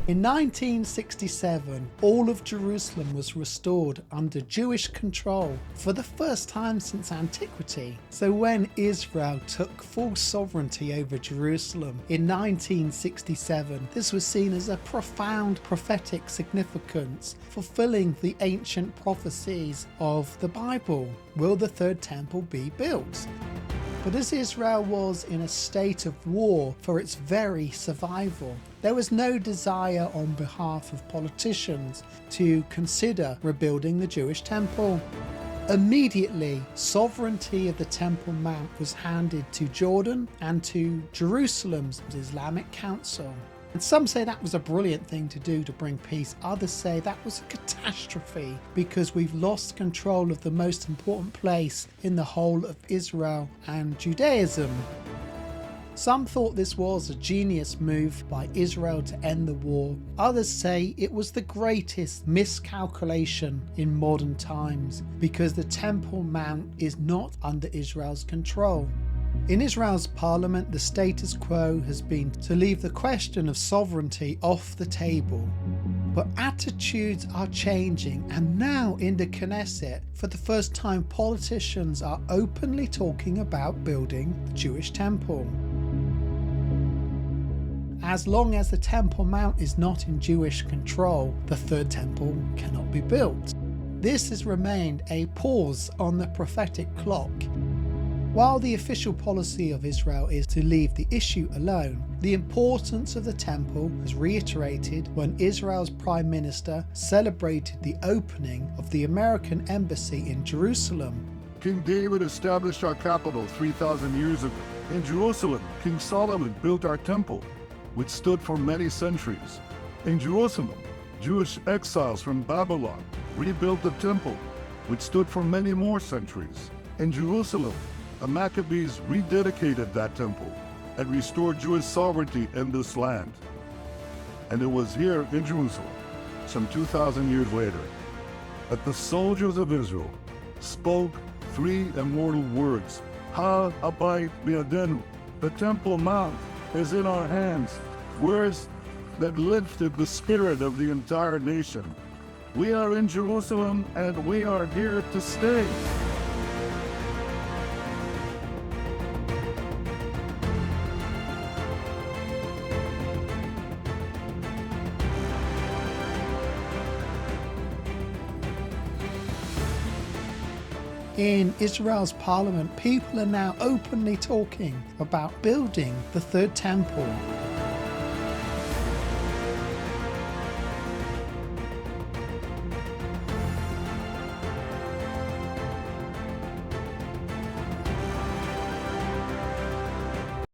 In 1967, all of Jerusalem was restored under Jewish control for the first time since antiquity. So when Israel took full sovereignty over Jerusalem in 1967, this was seen as a profound prophetic significance, fulfilling the ancient prophecies of the Bible. Will the third temple be built? But as Israel was in a state of war for its very survival, there was no desire on behalf of politicians to consider rebuilding the Jewish temple. Immediately, sovereignty of the Temple Mount was handed to Jordan and to Jerusalem's Islamic Council. And some say that was a brilliant thing to do to bring peace. Others say that was a catastrophe because we've lost control of the most important place in the whole of Israel and Judaism. Some thought this was a genius move by Israel to end the war. Others say it was the greatest miscalculation in modern times because the Temple Mount is not under Israel's control. In Israel's parliament, the status quo has been to leave the question of sovereignty off the table. But attitudes are changing, and now in the Knesset, for the first time, politicians are openly talking about building the Jewish temple. As long as the Temple Mount is not in Jewish control, the third temple cannot be built. This has remained a pause on the prophetic clock. While the official policy of Israel is to leave the issue alone, the importance of the temple was reiterated when Israel's Prime Minister celebrated the opening of the American embassy in Jerusalem. King David established our capital 3,000 years ago. In Jerusalem, King Solomon built our temple, which stood for many centuries. In Jerusalem, Jewish exiles from Babylon rebuilt the temple, which stood for many more centuries. In Jerusalem, the Maccabees rededicated that temple and restored Jewish sovereignty in this land. And it was here in Jerusalem, some 2,000 years later, that the soldiers of Israel spoke three immortal words: Ha Abayit Biadenu, the Temple Mount is in our hands. Words that lifted the spirit of the entire nation. We are in Jerusalem and we are here to stay. In Israel's parliament, people are now openly talking about building the third temple.